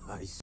I see.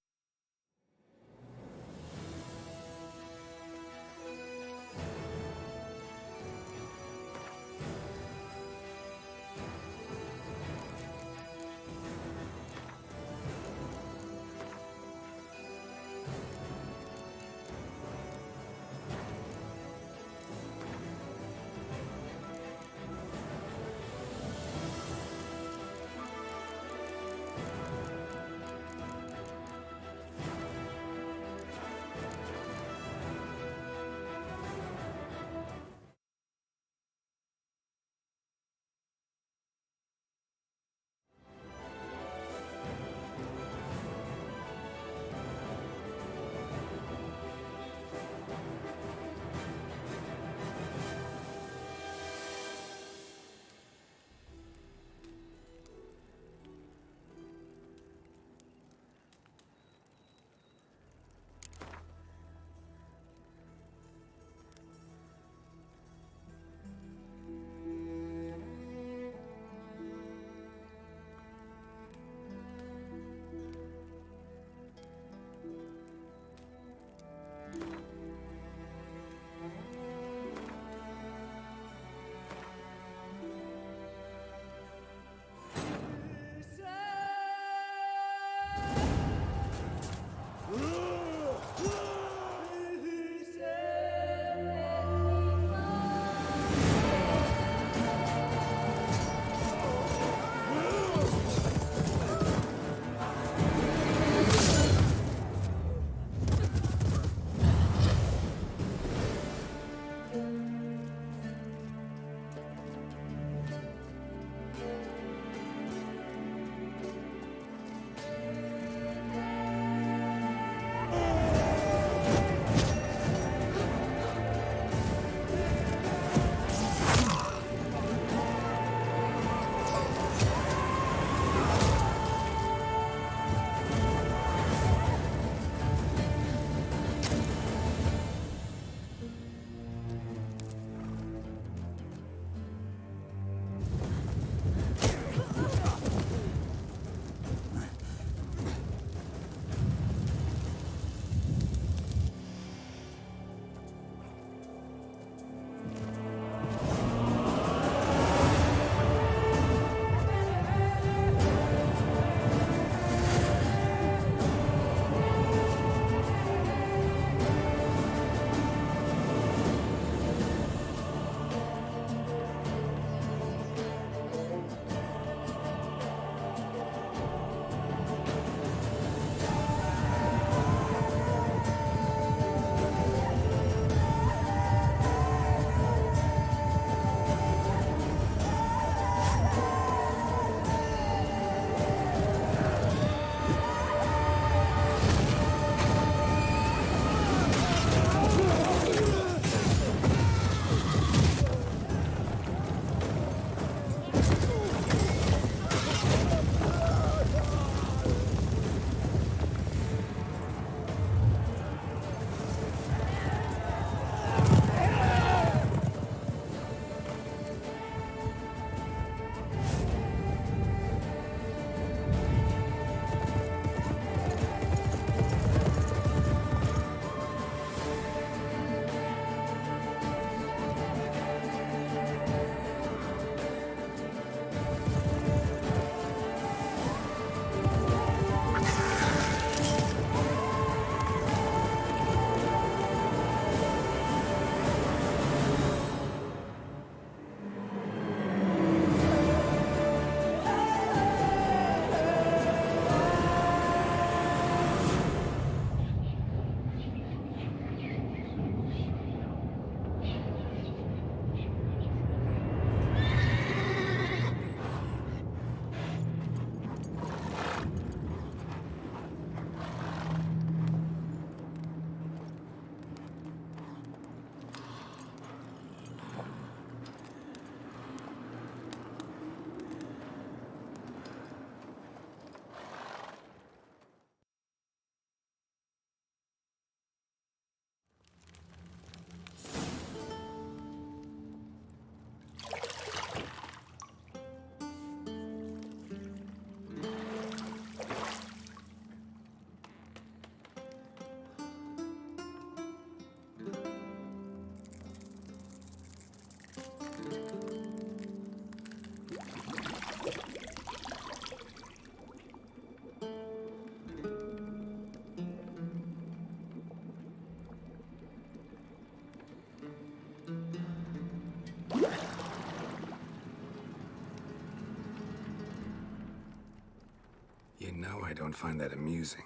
know I don't find that amusing.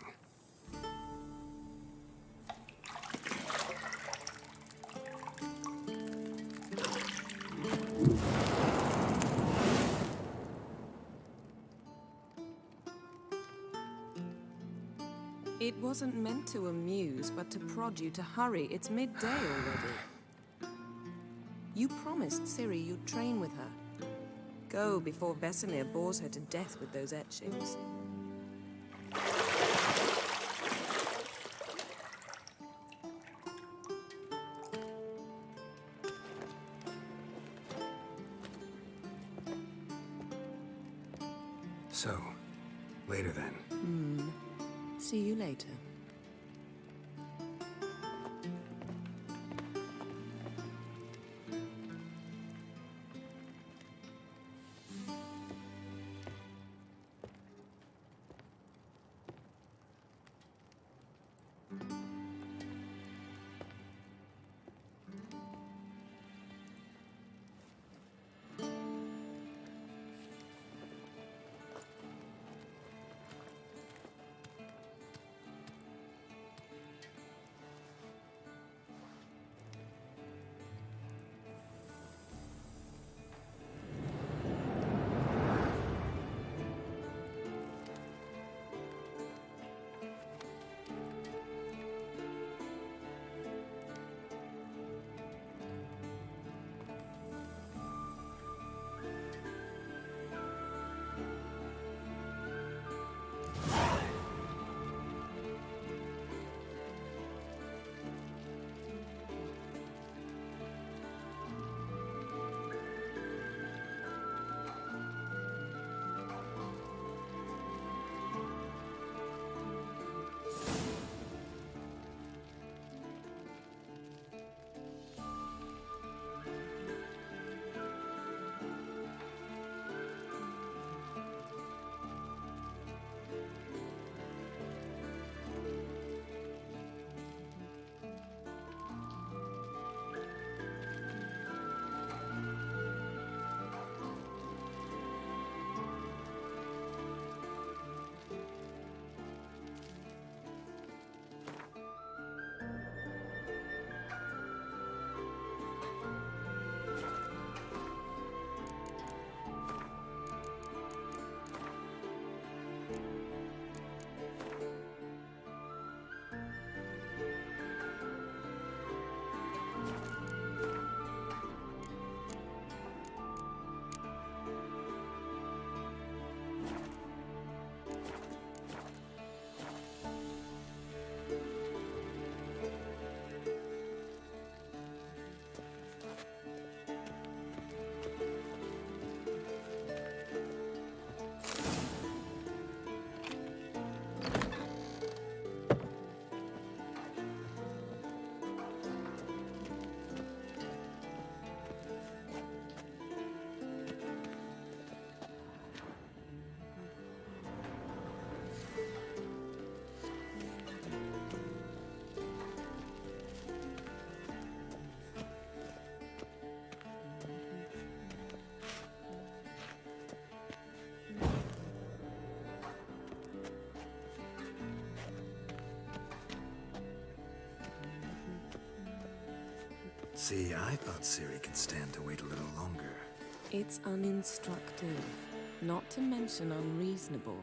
It wasn't meant to amuse, but to prod you to hurry. It's midday already. You promised Ciri you'd train with her. Go before Vesemir bores her to death with those etchings. So, later then. See you later. See, I thought Ciri could stand to wait a little longer. It's uninstructive, not to mention unreasonable.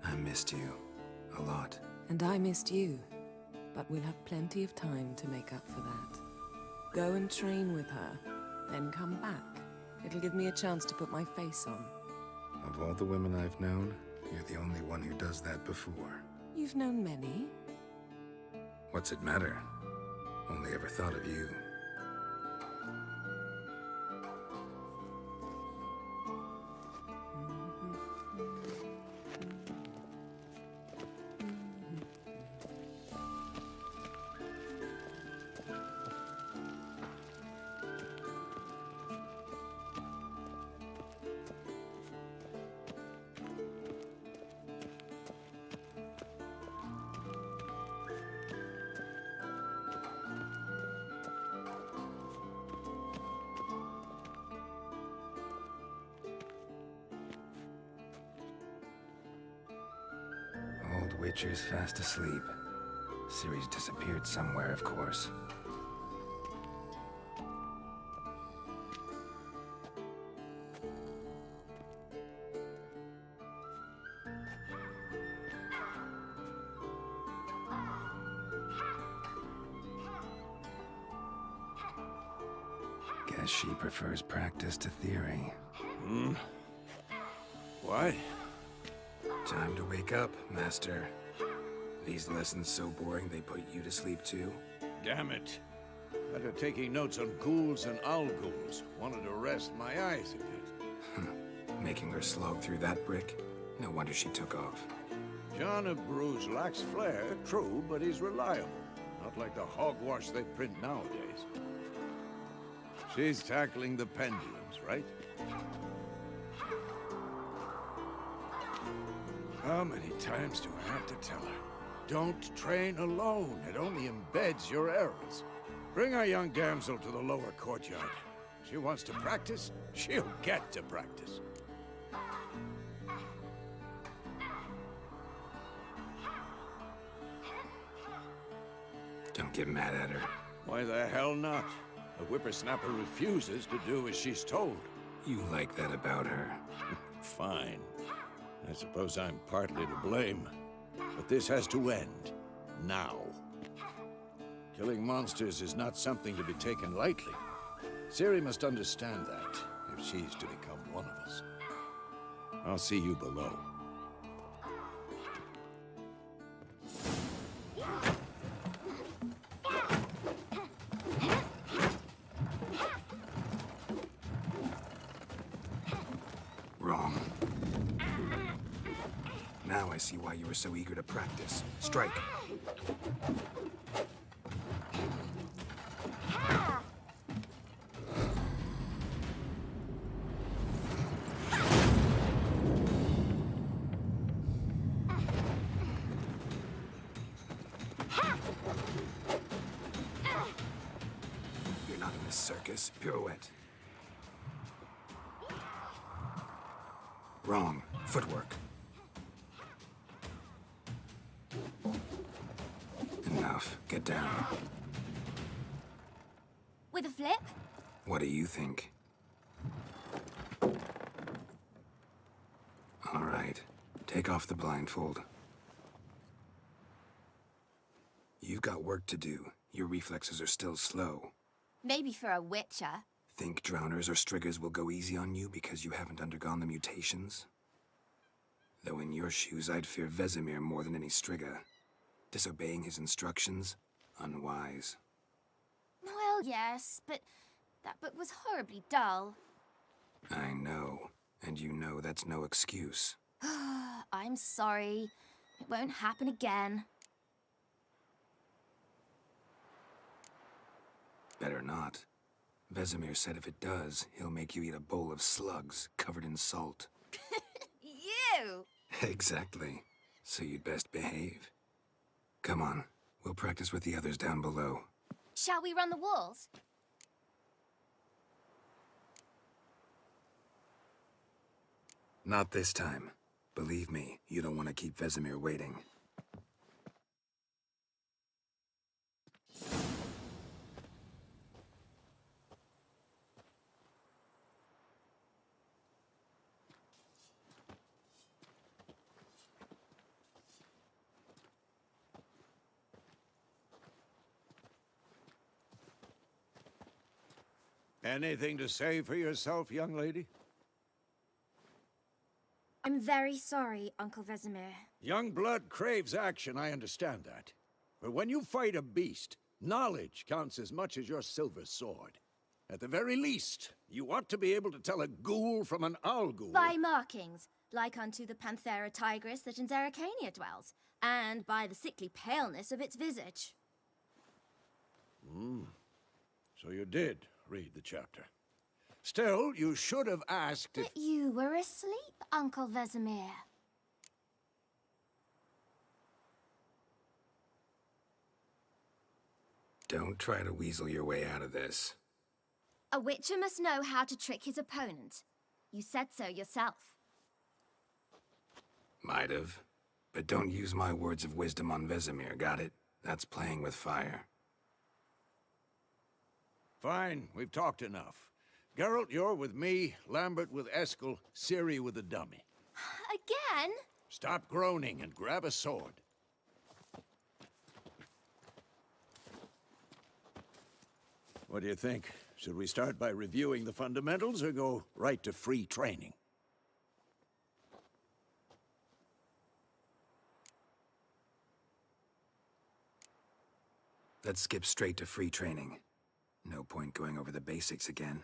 I missed you. A lot. And I missed you. But we'll have plenty of time to make up for that. Go and train with her, then come back. It'll give me a chance to put my face on. Of all the women I've known, you're the only one who does that before. You've known many. What's it matter? Only ever thought of you. old Witcher's fast asleep. Ciri's disappeared somewhere, of course. Guess she prefers practice to theory. What? Time to wake up, Master. These lessons so boring they put you to sleep too? Damn it. After taking notes on ghouls and owl-ghouls, wanted to rest my eyes a bit. Making her slog through that brick? No wonder she took off. John of Bruges lacks flair, true, but he's reliable. Not like the hogwash they print nowadays. She's tackling the pendulums, right? How many times do I have to tell her? Don't train alone. It only embeds your errors. Bring our young damsel to the lower courtyard. She wants to practice, she'll get to practice. Don't get mad at her. Why the hell not? A whippersnapper refuses to do as she's told. You like that about her. Fine. I suppose I'm partly to blame. But this has to end. Now. Killing monsters is not something to be taken lightly. Ciri must understand that, if she's to become one of us. I'll see you below. Wrong. Now I see why you were so eager to practice. Strike. You're not in this circus. Pirouette. Wrong. Footwork. Enough. Get down. With a flip? What do you think? All right. Take off the blindfold. You've got work to do. Your reflexes are still slow. Maybe for a witcher. Think drowners or striggers will go easy on you because you haven't undergone the mutations? Though in your shoes, I'd fear Vesemir more than any strigger. Disobeying his instructions? Unwise. Well, yes, but that book was horribly dull. I know. And you know that's no excuse. I'm sorry. It won't happen again. Better not. Vesemir said if it does, he'll make you eat a bowl of slugs covered in salt. You! Exactly. So you'd best behave. Come on. We'll practice with the others down below. Shall we run the walls? Not this time. Believe me, you don't want to keep Vesemir waiting. Anything to say for yourself, young lady? I'm very sorry, Uncle Vesemir. Young blood craves action, I understand that. But when you fight a beast, knowledge counts as much as your silver sword. At the very least, you ought to be able to tell a ghoul from an owl ghoul. By markings, like unto the Panthera tigris that in Zerrikania dwells, and by the sickly paleness of its visage. So you did read the chapter. Still, you should have asked if... But you were asleep, Uncle Vesemir. Don't try to weasel your way out of this. A witcher must know how to trick his opponent. You said so yourself. Might have. But don't use my words of wisdom on Vesemir, got it? That's playing with fire. Fine, we've talked enough. Geralt, you're with me, Lambert with Eskel, Ciri with the dummy. Again? Stop groaning and grab a sword. What do you think? Should we start by reviewing the fundamentals or go right to free training? Let's skip straight to free training. No point going over the basics again.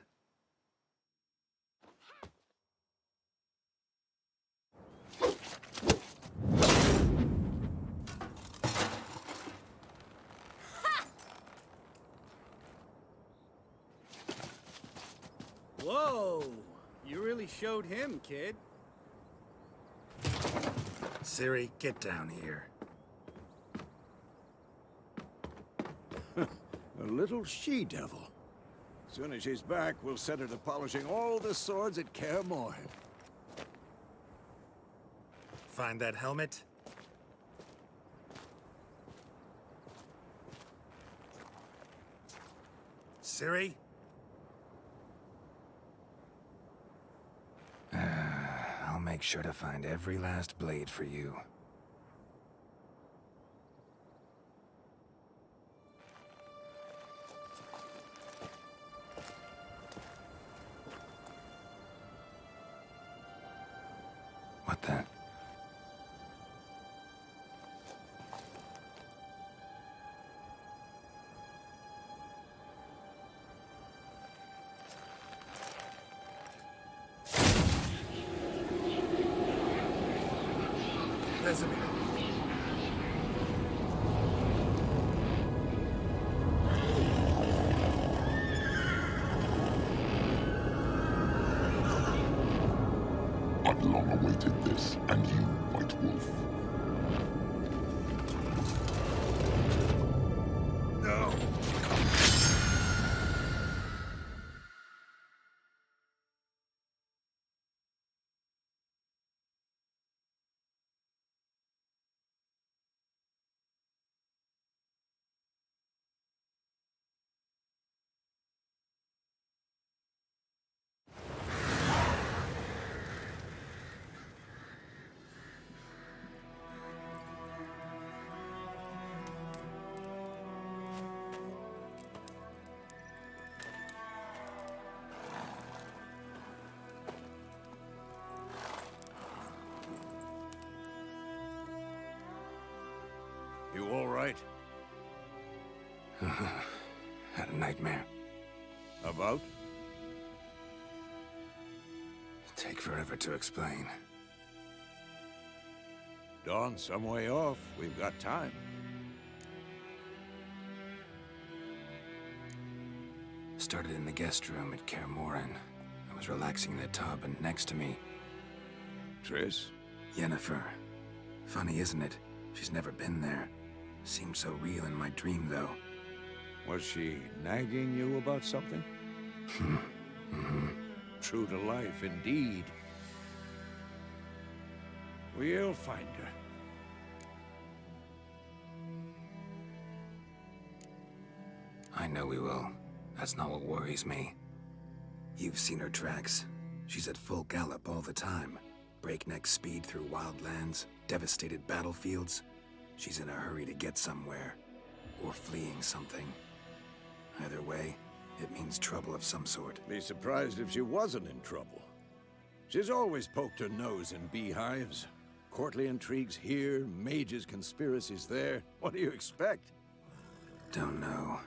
Whoa! You really showed him, kid. Ciri, get down here. A little she-devil. Soon as she's back, we'll set her to polishing all the swords at Kaer Morhen. Find that helmet? Ciri? I'll make sure to find every last blade for you. What the? Vesemir. I've long awaited this, and you, White Wolf. No. You all right? Had a nightmare. About? Take forever to explain. Dawn's some way off. We've got time. Started in the guest room at Kaer Morhen. I was relaxing in the tub, and next to me, Triss? Yennefer. Funny, isn't it? She's never been there. Seemed so real in my dream, though. Was she nagging you about something? True to life, indeed. We'll find her. I know we will. That's not what worries me. You've seen her tracks. She's at full gallop all the time. Breakneck speed through wild lands, devastated battlefields. She's in a hurry to get somewhere. Or fleeing something. Either way, it means trouble of some sort. Be surprised if she wasn't in trouble. She's always poked her nose in beehives. Courtly intrigues here, mages' conspiracies there. What do you expect? Don't know.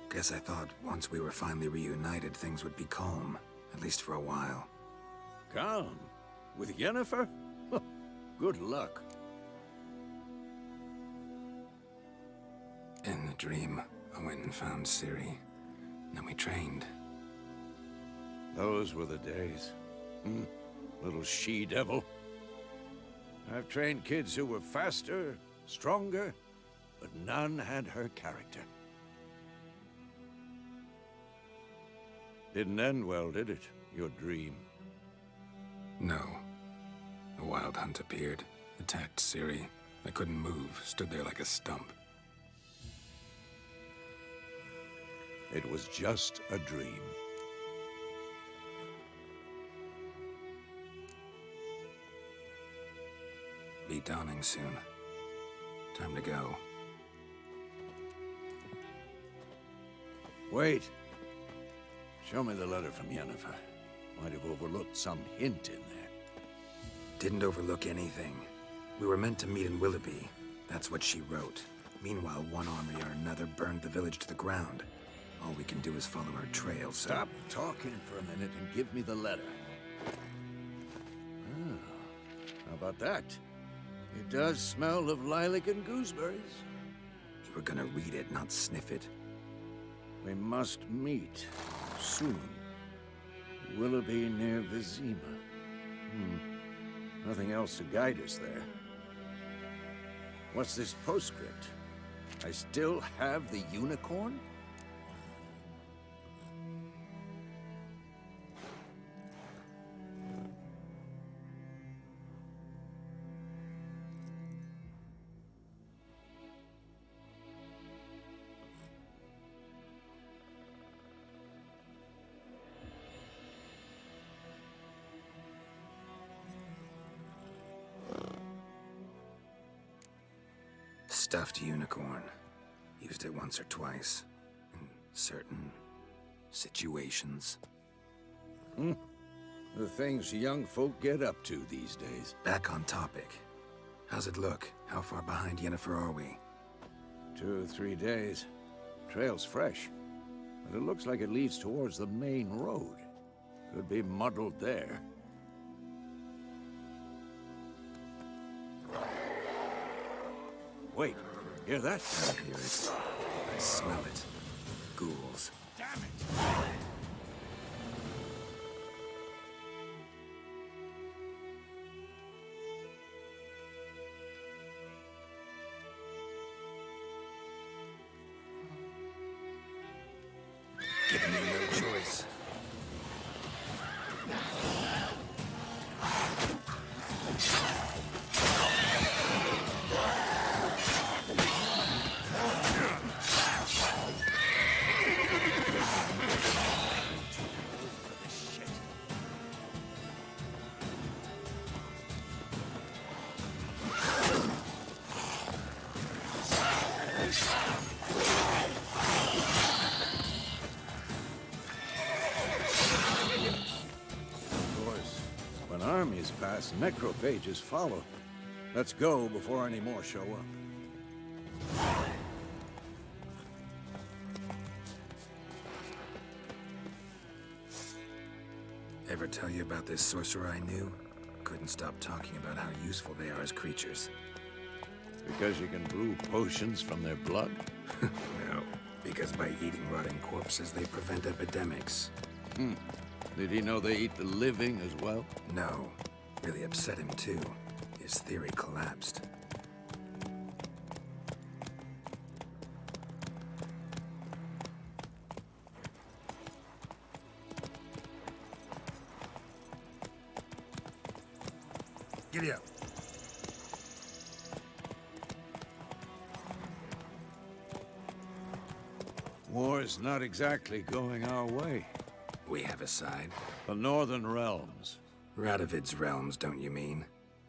Guess I thought once we were finally reunited, things would be calm. At least for a while. Calm? With Yennefer? Good luck. In the dream, I went and found Ciri. Then we trained. Those were the days. Little she-devil. I've trained kids who were faster, stronger, but none had her character. Didn't end well, did it? Your dream? No. A wild hunt appeared. Attacked Ciri. I couldn't move, stood there like a stump. It was just a dream. Be dawning soon. Time to go. Wait. Show me the letter from Yennefer. Might have overlooked some hint in there. Didn't overlook anything. We were meant to meet in Willoughby. That's what she wrote. Meanwhile, one army or another burned the village to the ground. All we can do is follow her trail, so... Stop talking for a minute and give me the letter. Ah, how about that? It does smell of lilac and gooseberries. You were gonna read it, not sniff it. We must meet soon. Willoughby near Vizima. Nothing else to guide us there. What's this postscript? I still have the unicorn? Stuffed unicorn. Used it once or twice. In certain situations. The things young folk get up to these days. Back on topic. How's it look? How far behind Yennefer are we? 2 or 3 days. Trail's fresh, but it looks like it leads towards the main road. Could be muddled there. Wait, hear that? I hear it. I smell it. Ghouls. Damn it! Giving me no choice. Armies pass, necrophages follow. Let's go before any more show up. Ever tell you about this sorcerer I knew? Couldn't stop talking about how useful they are as creatures. Because you can brew potions from their blood? No, because by eating rotting corpses, they prevent epidemics. Did he know they eat the living as well? No. Really upset him, too. His theory collapsed. Giddy up. War's not exactly going our way. We have a side. The Northern Realms. Radovid's realms, don't you mean?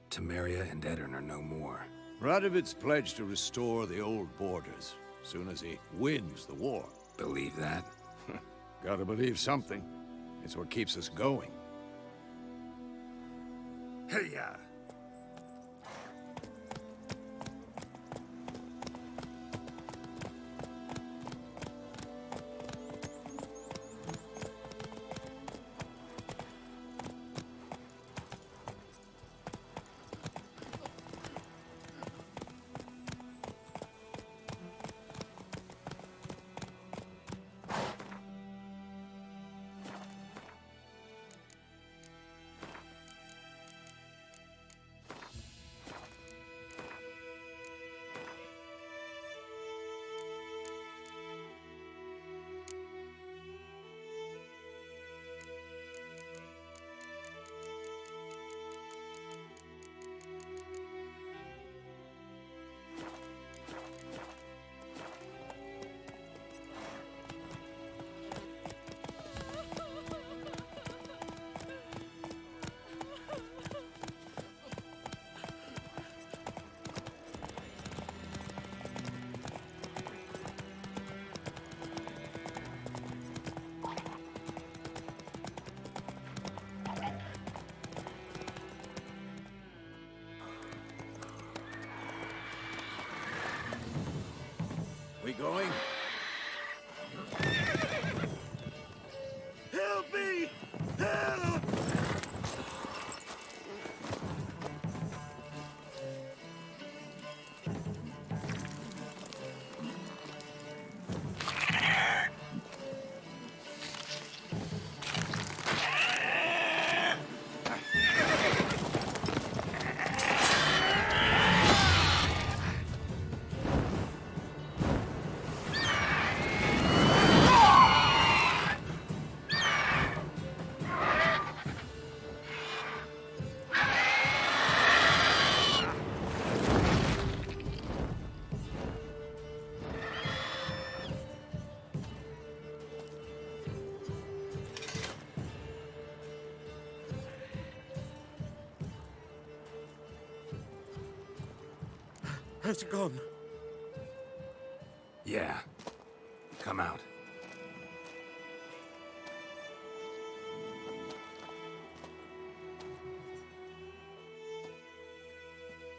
Temeria and Edirn are no more. Radovid's pledged to restore the old borders, soon as he wins the war. Believe that? Gotta believe something. It's what keeps us going. Hey-ya! Has it gone? Yeah. Come out.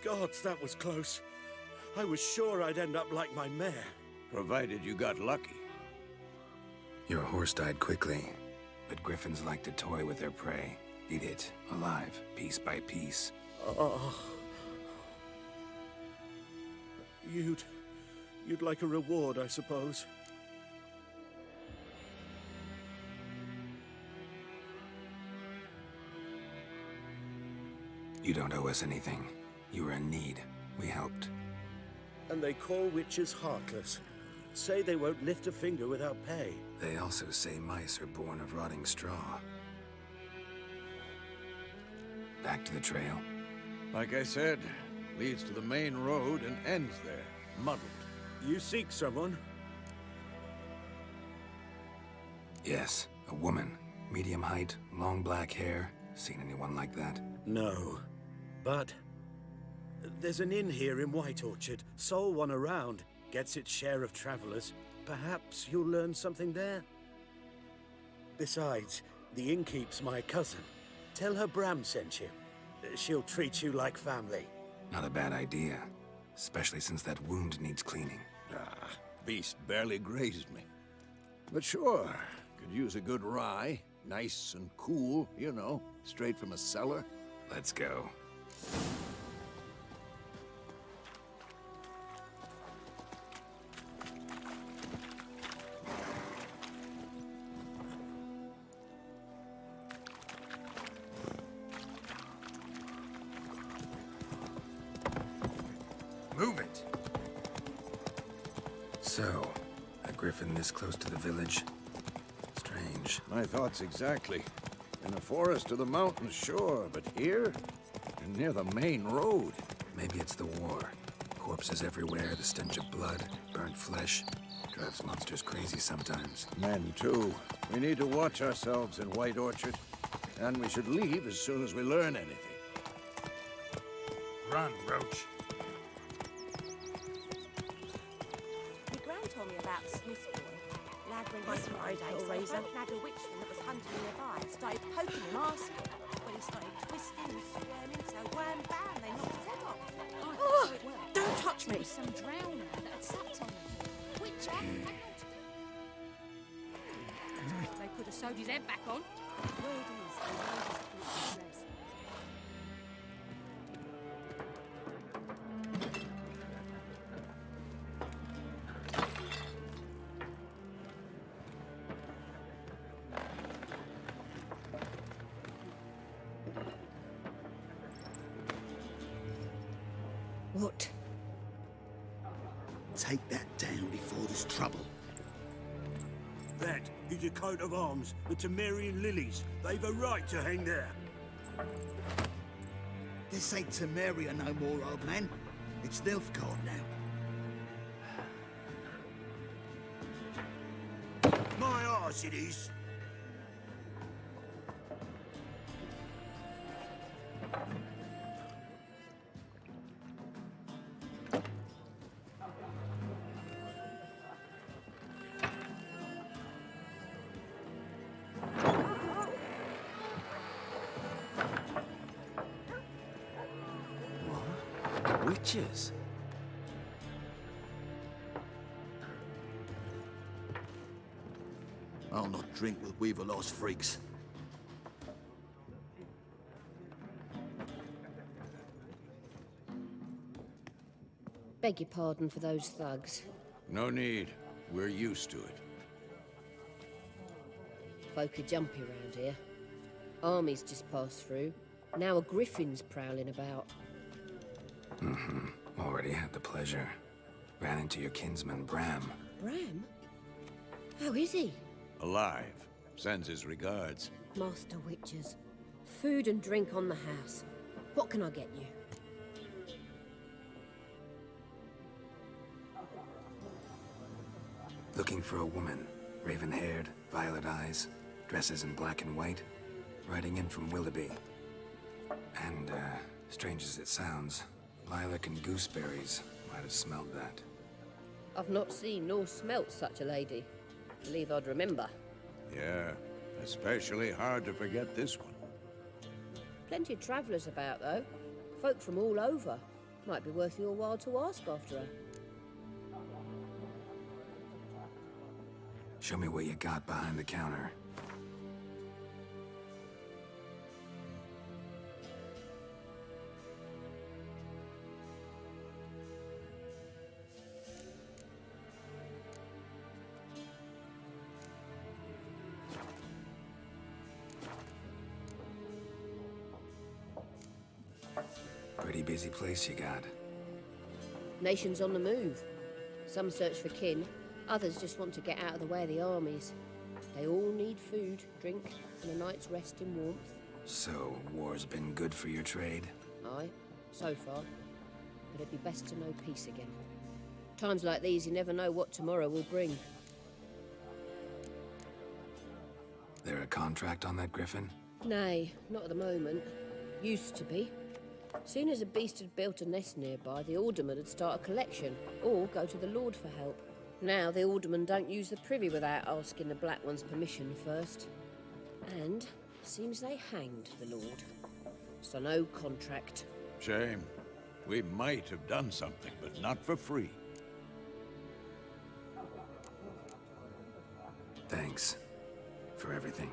Gods, that was close. I was sure I'd end up like my mare. Provided you got lucky. Your horse died quickly, but griffins like to toy with their prey. Eat it, alive, piece by piece. Oh. You'd like a reward, I suppose. You don't owe us anything. You were in need. We helped. And they call witches heartless. Say they won't lift a finger without pay. They also say mice are born of rotting straw. Back to the trail. Like I said, leads to the main road and ends there, muddled. You seek someone? Yes, a woman. Medium height, long black hair. Seen anyone like that? No. But there's an inn here in White Orchard. Sole one around. Gets its share of travelers. Perhaps you'll learn something there? Besides, the innkeep's my cousin. Tell her Bram sent you. She'll treat you like family. Not a bad idea. Especially since that wound needs cleaning. Ah, beast barely grazed me. But sure, could use a good rye. Nice and cool, you know, straight from a cellar. Let's go. Move it! So, a griffin this close to the village? Strange. My thoughts exactly. In the forest or the mountains, sure, but here? And near the main road. Maybe it's the war. Corpses everywhere, the stench of blood, burnt flesh. Drives monsters crazy sometimes. Men, too. We need to watch ourselves in White Orchard. And we should leave as soon as we learn anything. Run, Roach. My gran told me about the Smith boy. Lad went missing one day, so he had a witchman that was hunting nearby. Started poking him, asking. Well, he started twisting and squirming, so wham bam, they knocked his head off. Oh, don't touch me! Some drowner that had sucked on him. Which They could have sewed his head back on. Word is, the ladies keep the dress. What? Take that down before there's trouble. That is a coat of arms, the Temerian lilies. They've a right to hang there. This ain't Temeria no more, old man. It's Nilfgaard now. My arse it is. Witches? I'll not drink with Weaver-lost freaks. Beg your pardon for those thugs. No need. We're used to it. Folk are jumpy around here. Armies just passed through. Now a griffin's prowling about. Already had the pleasure. Ran into your kinsman, Bram. Bram? How is he? Alive. Sends his regards. Master Witches. Food and drink on the house. What can I get you? Looking for a woman. Raven-haired, violet eyes, dresses in black and white. Riding in from Willoughby. And, strange as it sounds, lilac and gooseberries Might have smelled that. I've not seen nor smelt such a lady. Believe I'd remember. Yeah, especially hard to forget this one. Plenty of travellers about, though. Folk from all over. Might be worth your while to ask after her. Show me what you got behind the counter. Pretty busy place you got. Nations on the move. Some search for kin, others just want to get out of the way of the armies. They all need food, drink, and a night's rest in warmth. So, war's been good for your trade? Aye, so far. But it'd be best to know peace again. Times like these, you never know what tomorrow will bring. There a contract on that griffin? Nay, not at the moment. Used to be. Soon as a beast had built a nest nearby, the alderman would start a collection, or go to the Lord for help. Now the aldermen don't use the privy without asking the Black One's permission first. And seems they hanged the Lord. So no contract. Shame. We might have done something, but not for free. Thanks. For everything.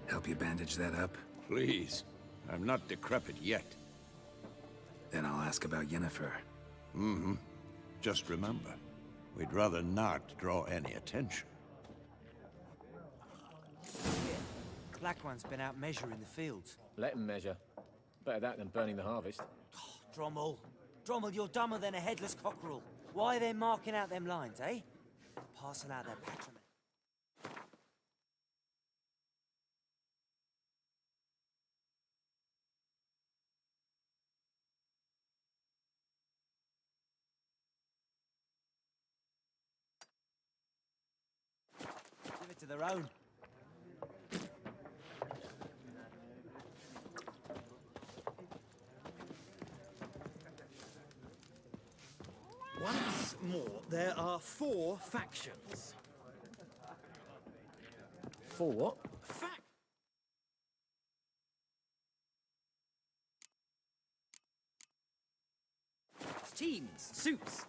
Help you bandage that up? Please. I'm not decrepit yet. Then I'll ask about Yennefer. Mm-hmm. Just remember, we'd rather not draw any attention. Black One's been out measuring the fields. Let him measure. Better that than burning the harvest. Oh, Drommel. Drommel, you're dumber than a headless cockerel. Why are they marking out them lines, eh? Passing out their patrimony. Give it to their own. Once more, there are 4 factions. 4 what? Teams, suits.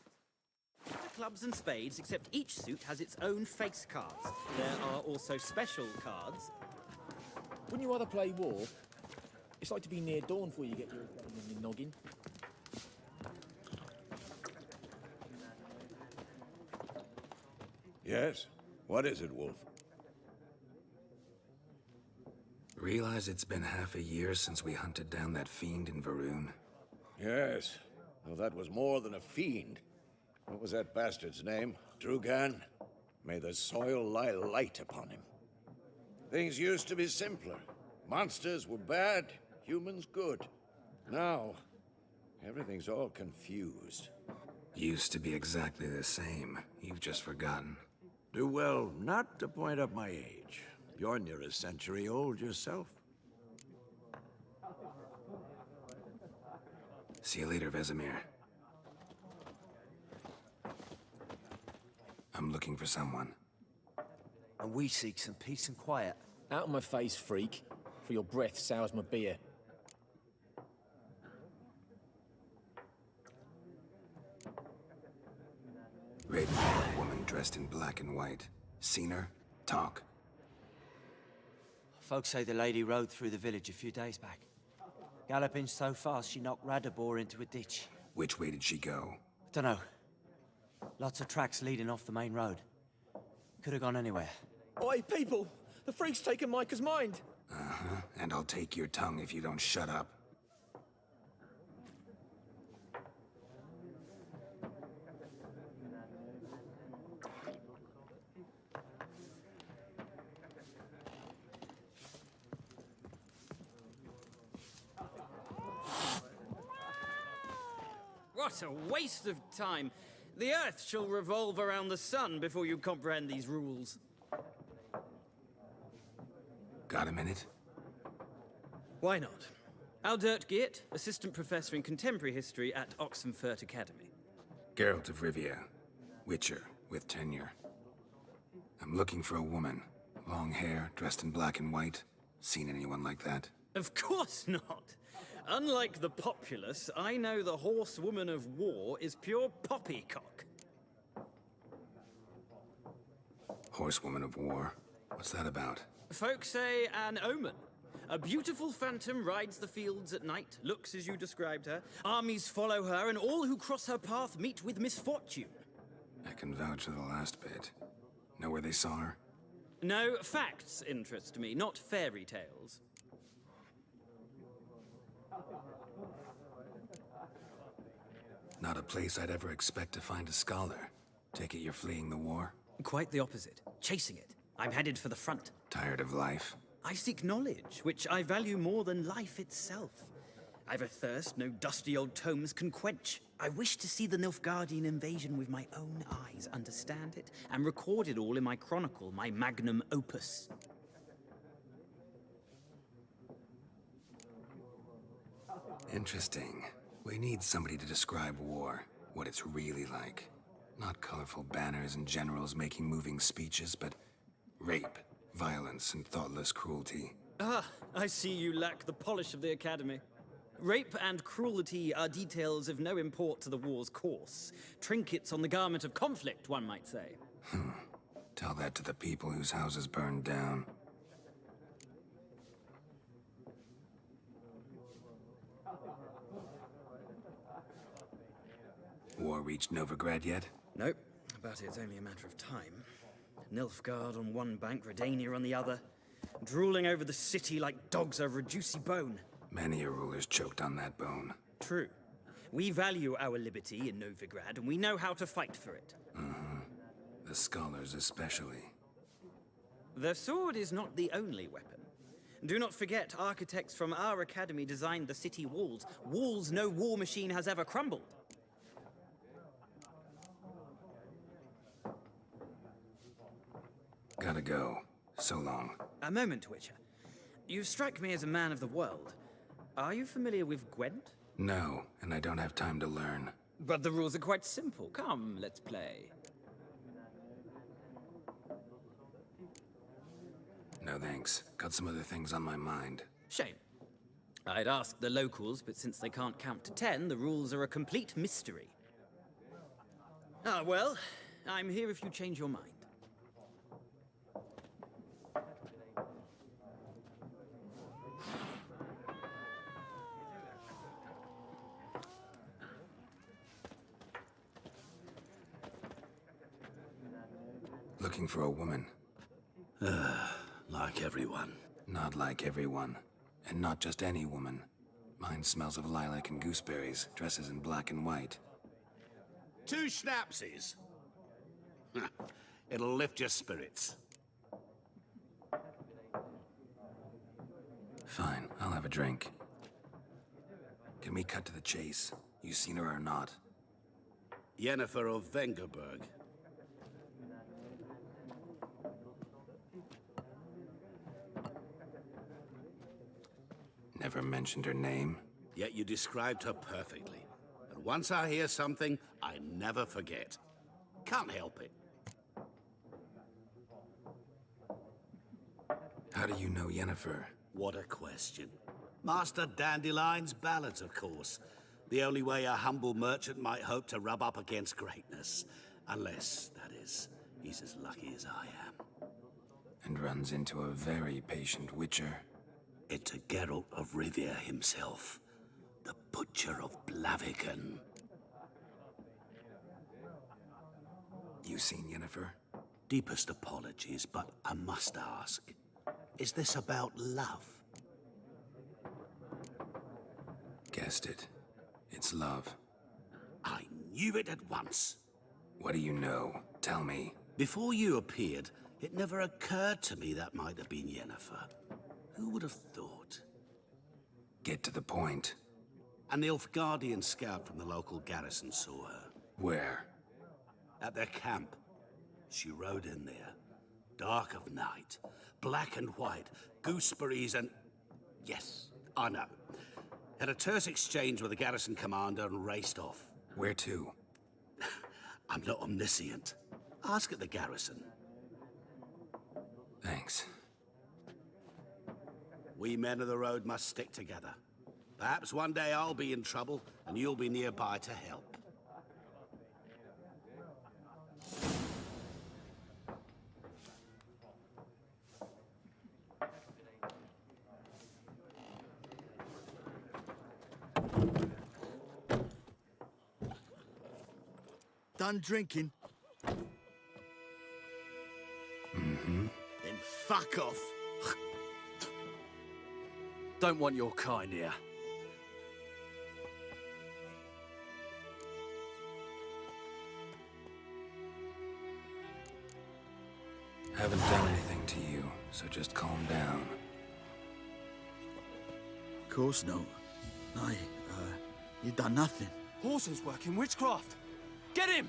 Clubs and spades, except each suit has its own face cards. There are also special cards. Wouldn't you rather play war? It's like to be near dawn before you get your in your noggin. Yes? What is it, Wolf? Realize it's been half a year since we hunted down that fiend in Varun? Yes. Well, that was more than a fiend. What was that bastard's name? Drugan? May the soil lie light upon him. Things used to be simpler. Monsters were bad, humans good. Now, everything's all confused. Used to be exactly the same. You've just forgotten. Do well not to point up my age. You're near a century old yourself. See you later, Vesemir. I'm looking for someone. And we seek some peace and quiet. Out of my face, freak. For your breath sours my beer. Ravenhead woman dressed in black and white. Seen her? Talk. Folks say the lady rode through the village a few days back. Galloping so fast she knocked Radabor into a ditch. Which way did she go? Dunno. Lots of tracks leading off the main road. Could have gone anywhere. Oi, people! The freak's taken Micah's mind! Uh-huh. And I'll take your tongue if you don't shut up. What a waste of time. The Earth shall revolve around the sun before you comprehend these rules. Got a minute? Why not? Aldert Geert, Assistant Professor in Contemporary History at Oxenfurt Academy. Geralt of Rivia, Witcher, with tenure. I'm looking for a woman. Long hair, dressed in black and white. Seen anyone like that? Of course not. Unlike the populace, I know the horsewoman of war is pure poppycock. Horsewoman of war? What's that about? Folk say an omen. A beautiful phantom rides the fields at night, looks as you described her. Armies follow her, and all who cross her path meet with misfortune. I can vouch for the last bit. Know where they saw her? No, facts interest me, not fairy tales. Not a place I'd ever expect to find a scholar. Take it you're fleeing the war? Quite the opposite. Chasing it. I'm headed for the front. Tired of life? I seek knowledge, which I value more than life itself. I've a thirst no dusty old tomes can quench. I wish to see the Nilfgaardian invasion with my own eyes, understand it, and record it all in my chronicle, my magnum opus. Interesting. We need somebody to describe war, what it's really like. Not colorful banners and generals making moving speeches, but rape, violence, and thoughtless cruelty. Ah, I see you lack the polish of the Academy. Rape and cruelty are details of no import to the war's course. Trinkets on the garment of conflict, one might say. Tell that to the people whose houses burned down. War reached Novigrad yet? Nope, but it's only a matter of time. Nilfgaard on one bank, Redania on the other, drooling over the city like dogs over a juicy bone. Many a ruler's choked on that bone. True. We value our liberty in Novigrad, and we know how to fight for it. The scholars especially. The sword is not the only weapon. Do not forget, architects from our academy designed the city walls. Walls no war machine has ever crumbled. Gotta go. So long. A moment, Witcher. You strike me as a man of the world. Are you familiar with Gwent? No, and I don't have time to learn. But the rules are quite simple. Come, let's play. No thanks. Got some other things on my mind. Shame. I'd ask the locals, but since they can't count to 10, the rules are a complete mystery. Ah, well, I'm here if you change your mind. Looking for a woman. Like everyone. Not like everyone. And not just any woman. Mine smells of lilac and gooseberries, dresses in black and white. 2 schnapsies. It'll lift your spirits. Fine, I'll have a drink. Can we cut to the chase? You seen her or not? Yennefer of Vengerberg. Never mentioned her name. Yet you described her perfectly. And once I hear something, I never forget. Can't help it. How do you know Yennefer? What a question. Master Dandelion's ballads, of course. The only way a humble merchant might hope to rub up against greatness. Unless, that is, he's as lucky as I am. And runs into a very patient witcher. Into Geralt of Rivia himself. The Butcher of Blaviken. You seen Yennefer? Deepest apologies, but I must ask. Is this about love? Guessed it. It's love. I knew it at once. What do you know? Tell me. Before you appeared, it never occurred to me that might have been Yennefer. Who would have thought? Get to the point. A Nilfgaardian scout from the local garrison saw her. Where? At their camp. She rode in there. Dark of night. Black and white. Gooseberries and... Yes, I know. Had a terse exchange with the garrison commander and raced off. Where to? I'm not omniscient. Ask at the garrison. Thanks. We men of the road must stick together. Perhaps one day I'll be in trouble and you'll be nearby to help. Done drinking? Mm-hmm. Then fuck off. Don't want your kind here. Haven't done anything to you, so just calm down. Of course not. You done nothing. Horson's working witchcraft. Get him!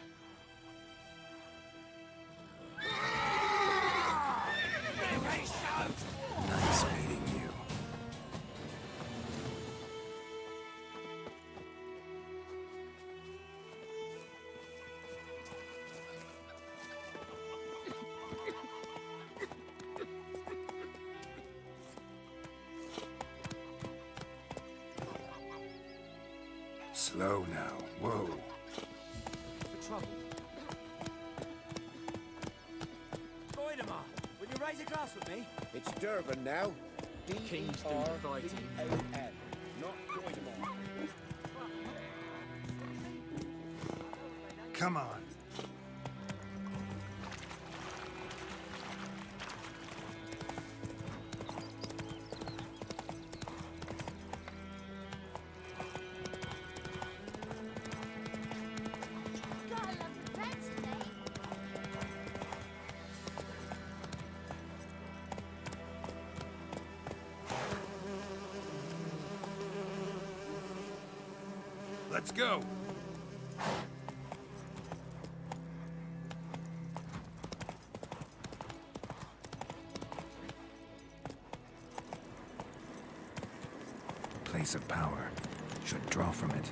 Nice meeting you. Slow now. Whoa. For trouble. Voidemar, will you raise a glass with me? It's Durban now. Kings do fighting. D-E-R-V-A-N, not Voidemar. Come on. Let's go. Place of power. Should draw from it.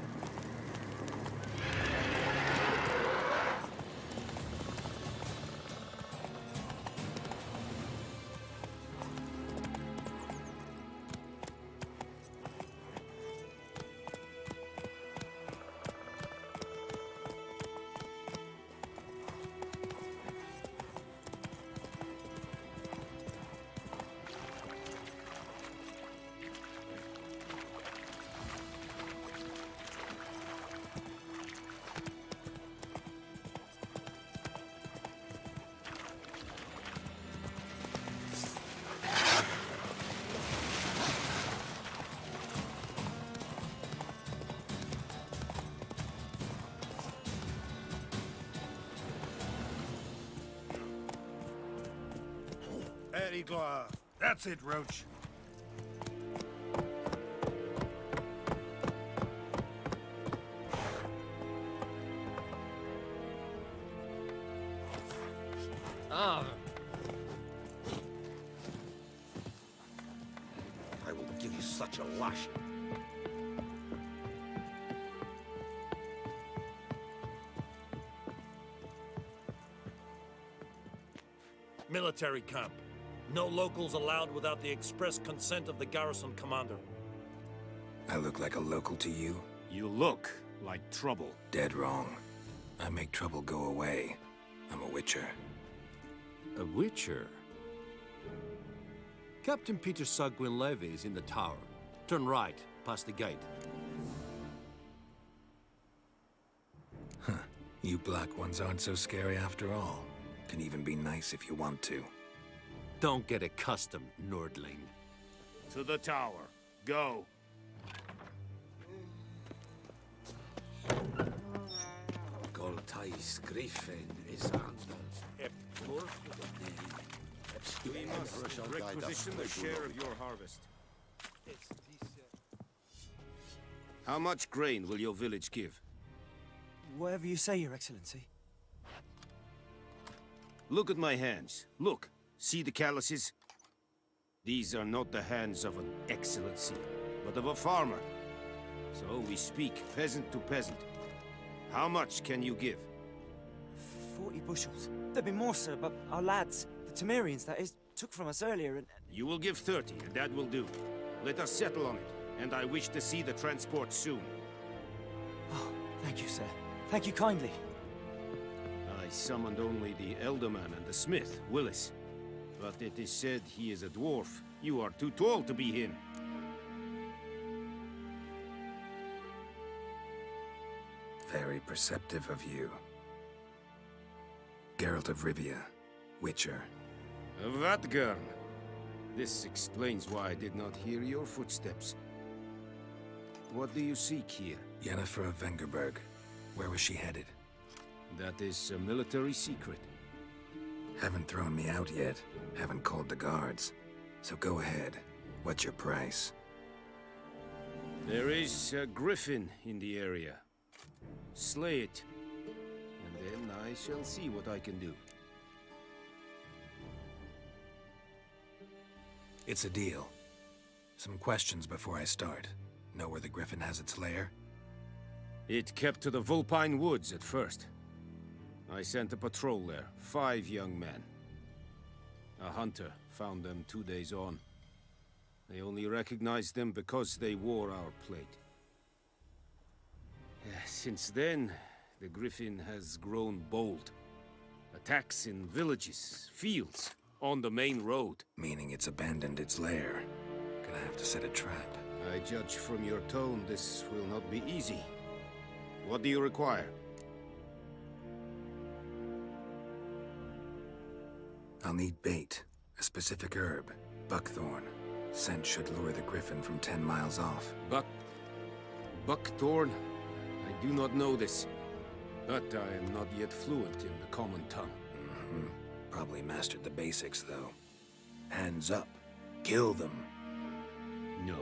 Eriglar. That's it, Roach. Ah. I will give you such a lashing. Military camp. No locals allowed without the express consent of the garrison commander. I look like a local to you? You look like trouble. Dead wrong. I make trouble go away. I'm a witcher. A witcher? Captain Peter Saar Gwynleve is in the tower. Turn right, past the gate. Huh. You black ones aren't so scary after all. Can even be nice if you want to. Don't get accustomed, Nordling. To the tower. Go. Goltais Griffin is under. We must requisition a share of your harvest. How much grain will your village give? Whatever you say, Your Excellency. Look at my hands. Look. See the calluses? These are not the hands of an excellency, but of a farmer. So we speak peasant to peasant. How much can you give? 40 bushels. There'd be more, sir, but our lads, the Temerians, that is, took from us earlier and... You will give 30, and that will do. Let us settle on it, and I wish to see the transport soon. Oh, thank you, sir. Thank you kindly. I summoned only the Elderman and the smith, Willis. But it is said he is a dwarf. You are too tall to be him. Very perceptive of you. Geralt of Rivia, Witcher. Vatgern. This explains why I did not hear your footsteps. What do you seek here? Yennefer of Vengerberg. Where was she headed? That is a military secret. Haven't thrown me out yet. Haven't called the guards. So go ahead. What's your price? There is a griffin in the area. Slay it. And then I shall see what I can do. It's a deal. Some questions before I start. Know where the griffin has its lair? It kept to the Vulpine Woods at first. I sent a patrol there, 5 young men. A hunter found them 2 days on. They only recognized them because they wore our plate. Since then, the griffin has grown bold. Attacks in villages, fields, on the main road. Meaning it's abandoned its lair. Gonna have to set a trap. I judge from your tone this will not be easy. What do you require? I'll need bait. A specific herb. Buckthorn. Scent should lure the griffin from 10 miles off. Buckthorn? I do not know this. But I am not yet fluent in the common tongue. Probably mastered the basics, though. Hands up. Kill them. No.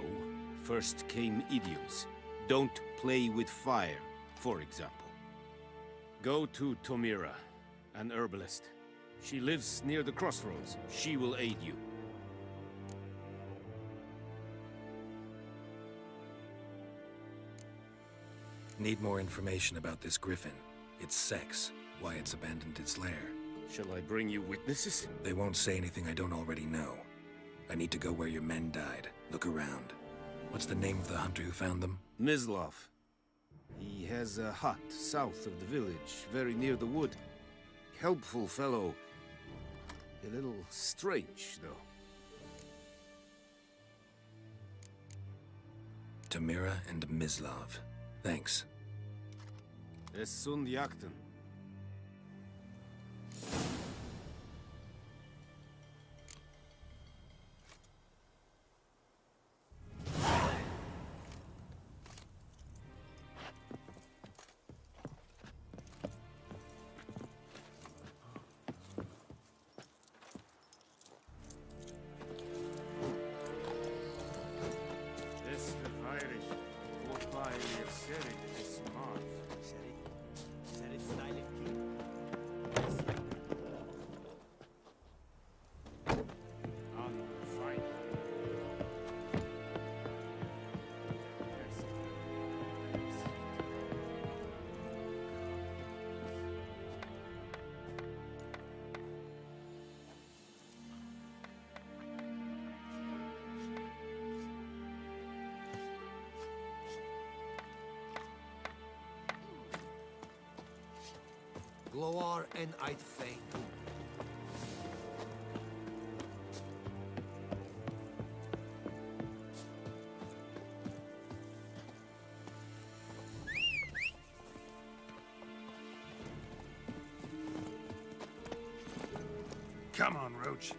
First came idioms. Don't play with fire, for example. Go to Tomira, an herbalist. She lives near the crossroads. She will aid you. Need more information about this griffin. Its sex, why it's abandoned its lair. Shall I bring you witnesses? They won't say anything I don't already know. I need to go where your men died. Look around. What's the name of the hunter who found them? Mislav. He has a hut south of the village, very near the wood. Helpful fellow. A little strange, though. Tomira and Mislav. Thanks. Es sunt jakten. Gloar en Eidfein. Come on, Roach.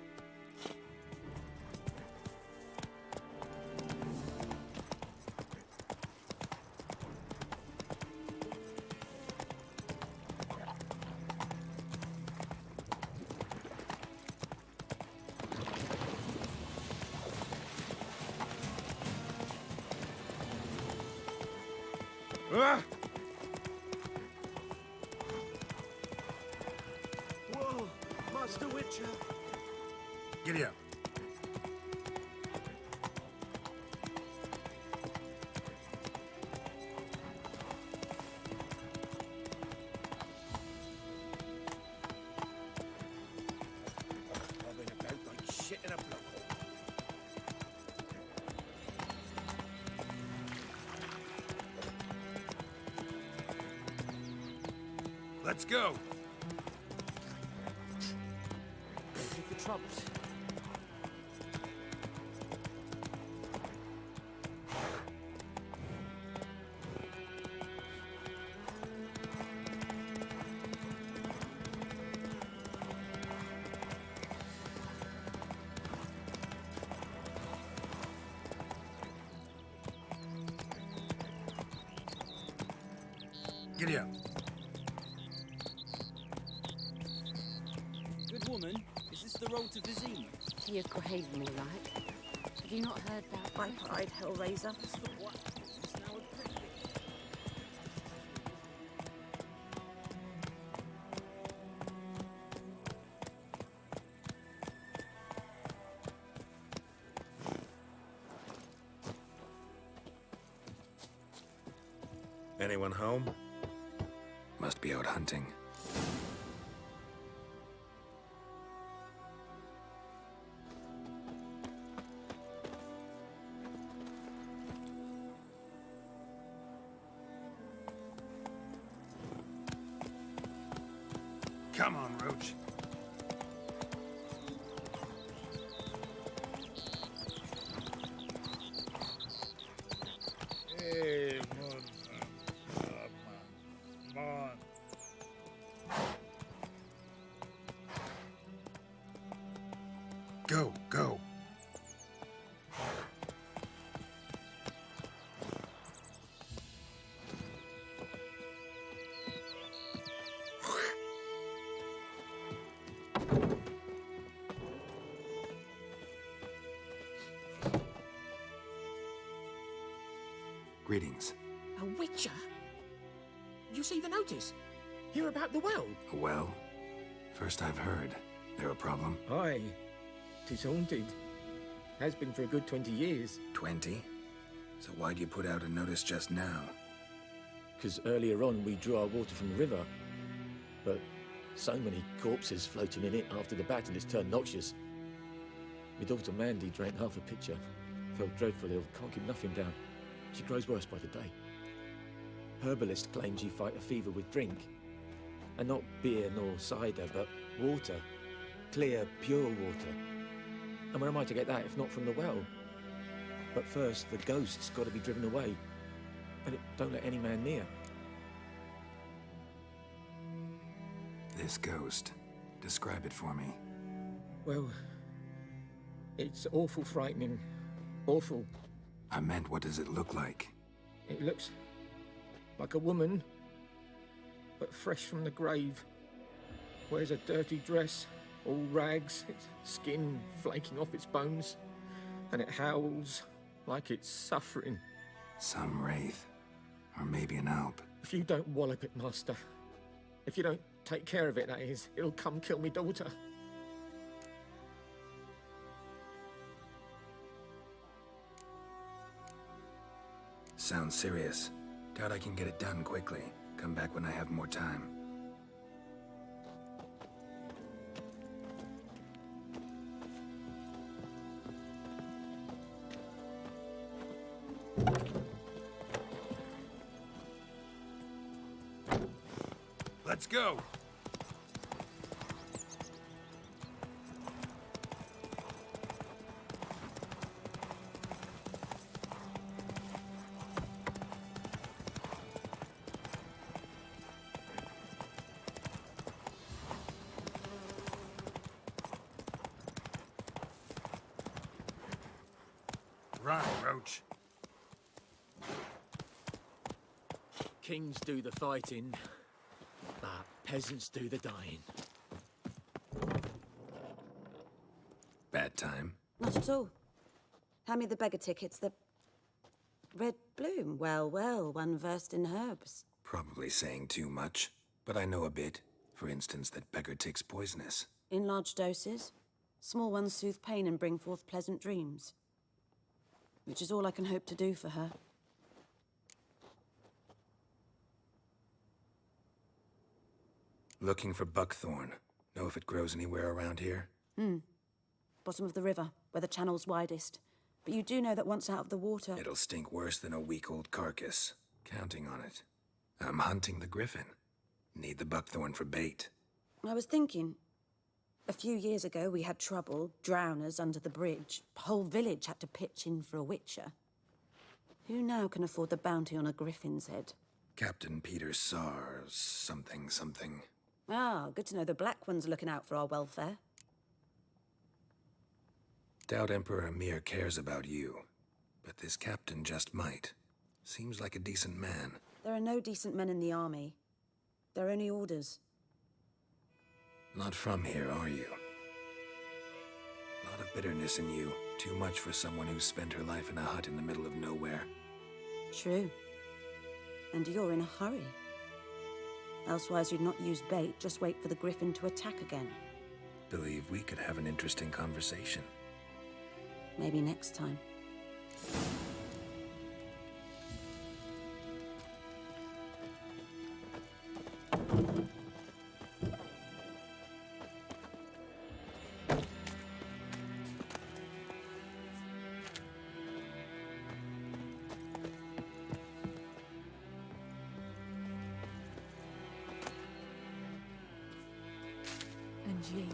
Whoa, Master Witcher! Giddy up. Let's go. Keep the troubles. Giddy up. Good woman, is this the road to Vizima? To your grave, more like. Have you not heard that? Bye bye, Hellraiser. Anyone home? Must be out hunting. Come on, Roach. Hey, man. Go, go. Greetings. A witcher? You see the notice? Hear about the well? A well? First I've heard. There a problem? Aye. 'Tis haunted. Has been for a good 20 years. 20? So why'd you put out a notice just now? 'Cause earlier on we drew our water from the river. But so many corpses floating in it after the battle it's turned noxious. My daughter Mandy drank half a pitcher. Felt dreadful ill, can't keep nothing down. She grows worse by the day. Herbalist claims you fight a fever with drink. And not beer nor cider, but water. Clear, pure water. And where am I to get that if not from the well? But first, the ghost's got to be driven away. And it don't let any man near. This ghost. Describe it for me. Well, it's awful frightening. Awful. I meant, what does it look like? It looks like a woman, but fresh from the grave. Wears a dirty dress, all rags, its skin flaking off its bones, and it howls like it's suffering. Some wraith. Or maybe an alp. If you don't wallop it, Master, if you don't take care of it, that is, it'll come kill me daughter. Sounds serious. Doubt I can get it done quickly. Come back when I have more time. Let's go! Run, Roach. Kings do the fighting, but peasants do the dying. Bad time? Not at all. Hand me the beggar tickets, Red Bloom? Well, well, one versed in herbs. Probably saying too much, but I know a bit. For instance, that beggar tick's poisonous. In large doses. Small ones soothe pain and bring forth pleasant dreams. Which is all I can hope to do for her. Looking for buckthorn. Know if it grows anywhere around here? Bottom of the river, where the channel's widest. But you do know that once out of the water... It'll stink worse than a week-old carcass. Counting on it. I'm hunting the griffin. Need the buckthorn for bait. I was thinking... A few years ago, we had trouble, drowners under the bridge. The whole village had to pitch in for a witcher. Who now can afford the bounty on a griffin's head? Captain Peter Sar... something. Ah, good to know the Black One's looking out for our welfare. Doubt Emperor Emir cares about you. But this captain just might. Seems like a decent man. There are no decent men in the army. They're only orders. Not from here, are you? Lot of bitterness in you. Too much for someone who's spent her life in a hut in the middle of nowhere. True. And you're in a hurry. Elsewise you'd not use bait, just wait for the griffin to attack again. Believe we could have an interesting conversation. Maybe next time. And ye,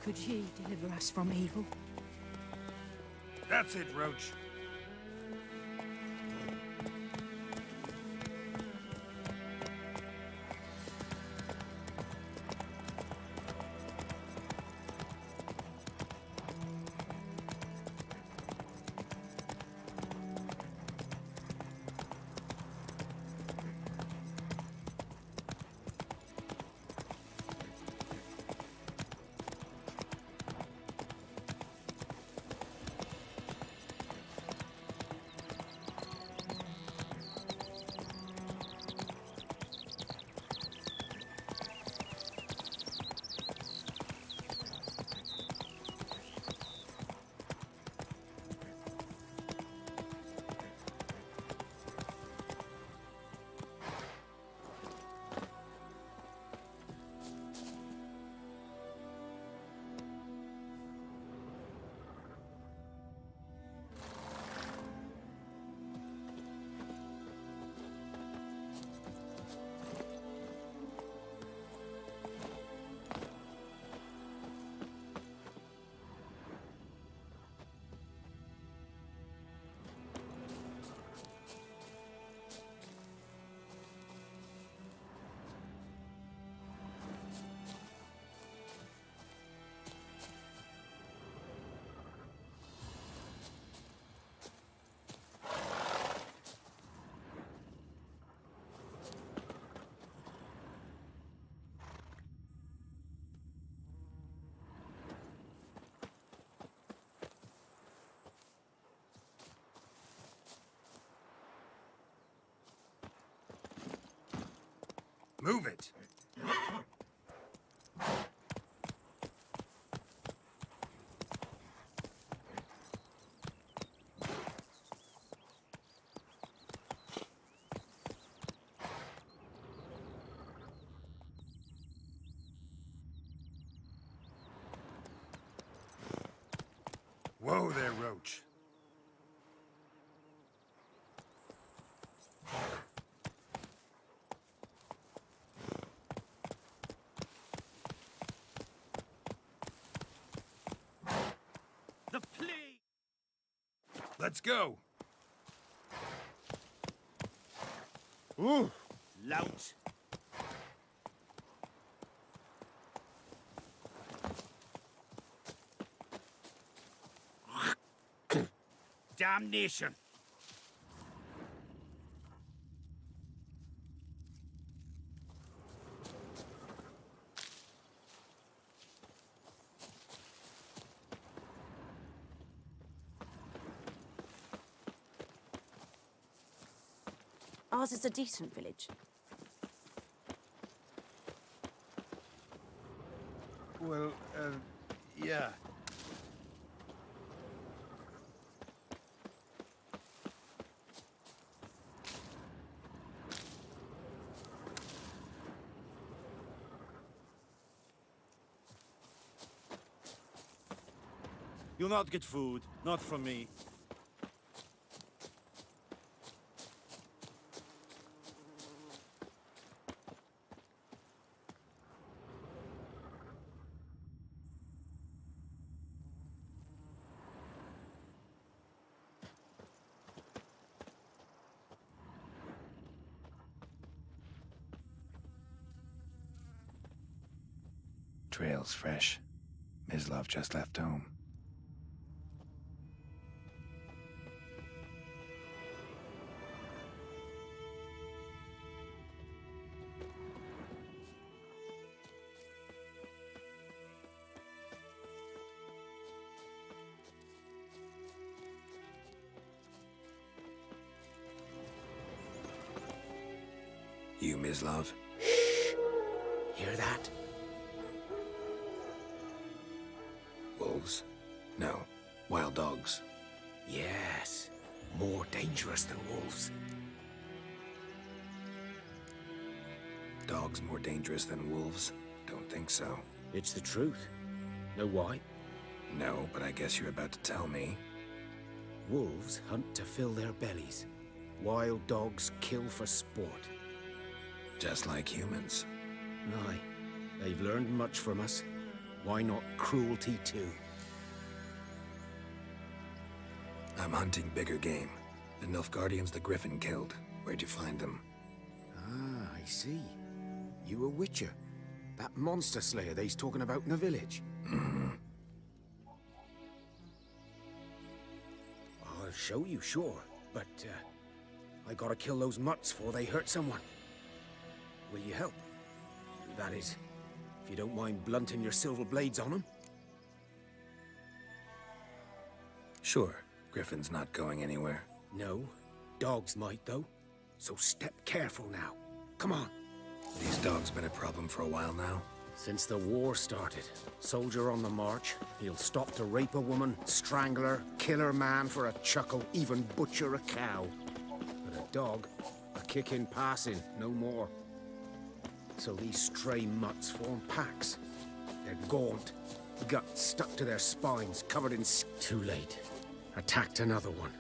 could ye deliver us from evil? That's it, Roach. Move it! Whoa there, Roach. The plea! Let's go! Ooh! Lout! Damnation! Ours is a decent village. Well, yeah. You'll not get food. Not from me. Trail's fresh. Mislav just left home. You, Mislav? Hear that? Wolves? No. Wild dogs. Yes. More dangerous than wolves. Dogs more dangerous than wolves? Don't think so. It's the truth. Know why? No, but I guess you're about to tell me. Wolves hunt to fill their bellies. Wild dogs kill for sport. Just like humans. Aye. They've learned much from us. Why not cruelty too? I'm hunting bigger game. The Nilfgaardians the Griffin killed. Where'd you find them? Ah, I see. You a witcher. That monster slayer they's talking about in the village. Mm-hmm. I'll show you, sure. But, I gotta kill those mutts before they hurt someone. Will you help? That is, if you don't mind blunting your silver blades on them. Sure. Griffin's not going anywhere. No. Dogs might, though. So step careful now. Come on. These dogs been a problem for a while now? Since the war started. Soldier on the march. He'll stop to rape a woman, strangle her, kill her man for a chuckle, even butcher a cow. But a dog, a kick in passing, no more. So these stray mutts form packs. They're gaunt, guts stuck to their spines, covered in... Too late. Attacked another one.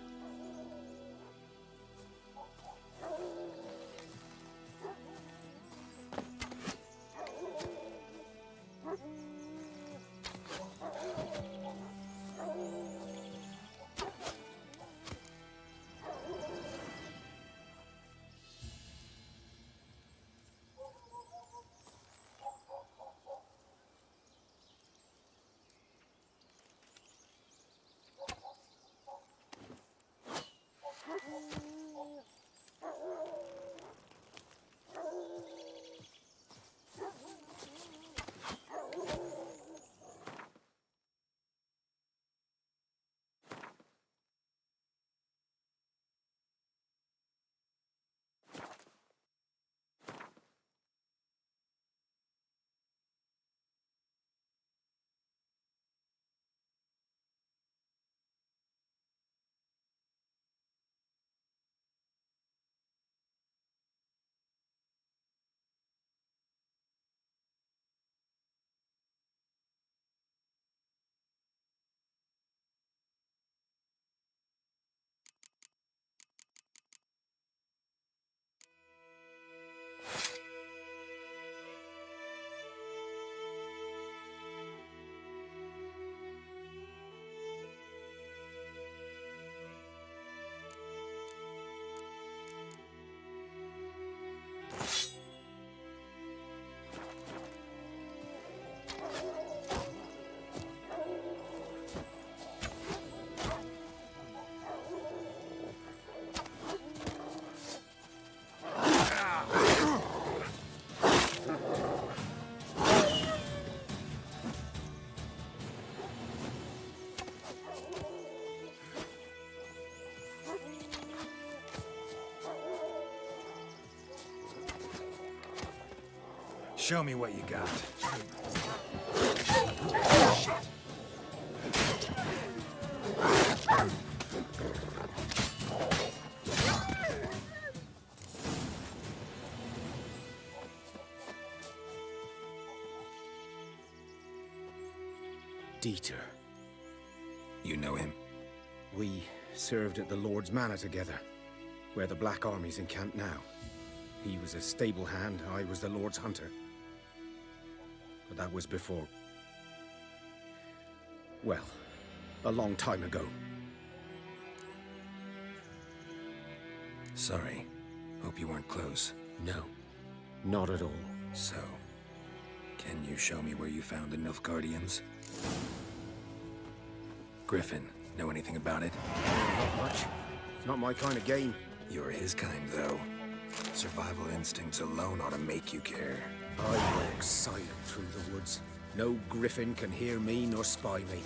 Show me what you got. Dieter. You know him? We served at the Lord's Manor together, where the Black Army's encamped now. He was a stable hand, I was the Lord's hunter. But that was before... well, a long time ago. Sorry. Hope you weren't close. No, not at all. So, can you show me where you found the Nilfgaardians? Griffin, know anything about it? Not much. It's not my kind of game. You're his kind, though. Survival instincts alone ought to make you care. I walk silent through the woods. No griffin can hear me nor spy me.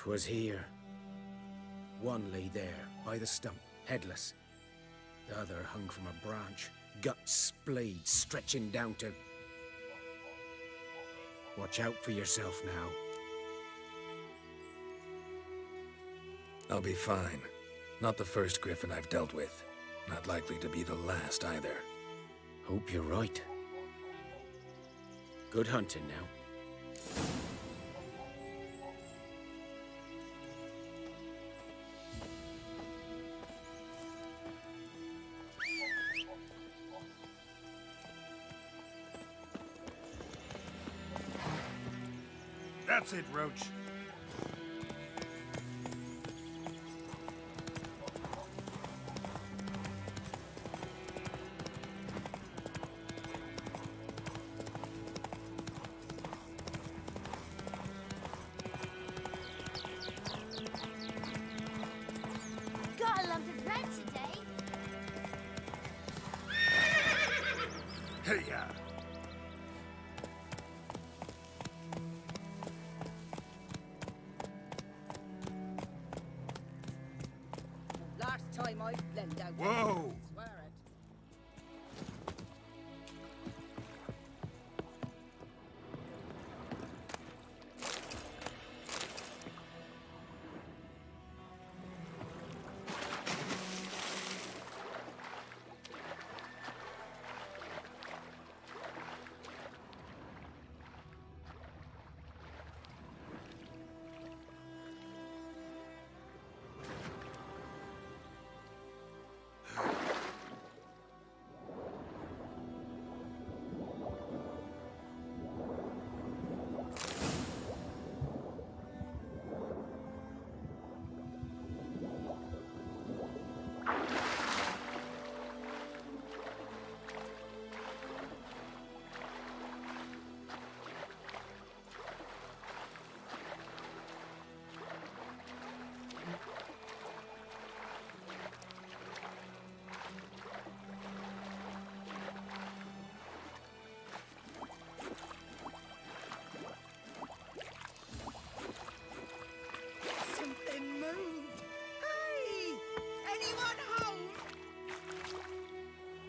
Was here. One lay there, by the stump, headless. The other hung from a branch, guts splayed, stretching down to... Watch out for yourself now. I'll be fine. Not the first griffin I've dealt with. Not likely to be the last either. Hope you're right. Good hunting now. That's it, Roach. Got a lump of bread today. Hey-ya! Last time I lent out. Whoa! Swear it.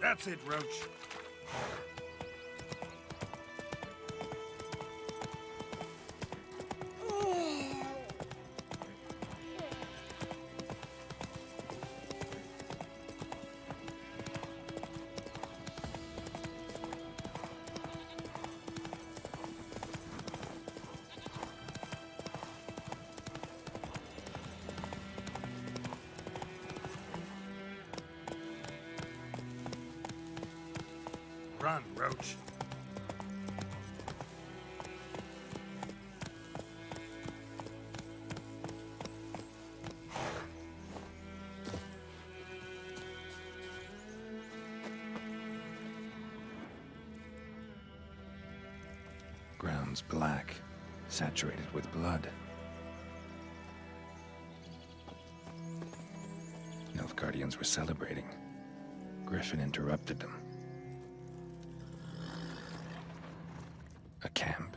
That's it, Roach. Run, Roach. Ground's black, saturated with blood. Nilfgaardians were celebrating. Griffin interrupted them. A camp.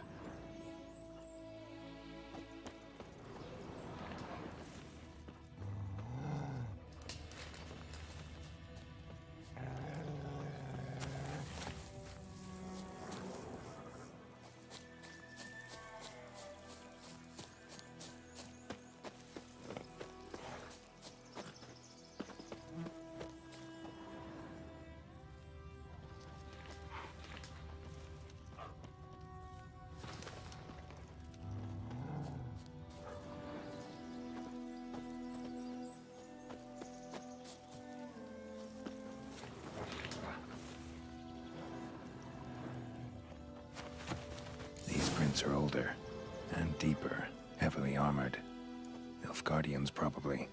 Are older and deeper, heavily armored. Nilfgaardians, probably.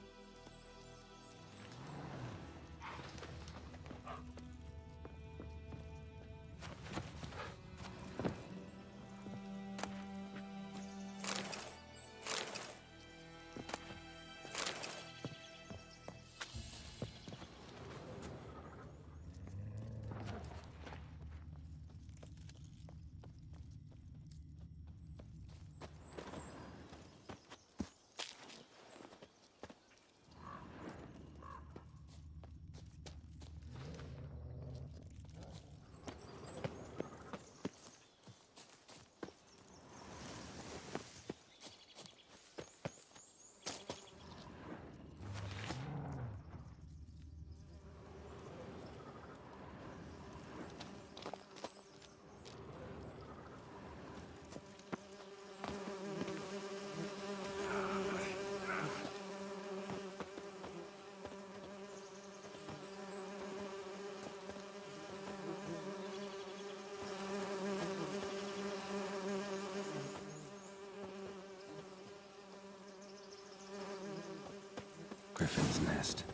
Griffin's nest.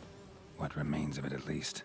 What remains of it, at least.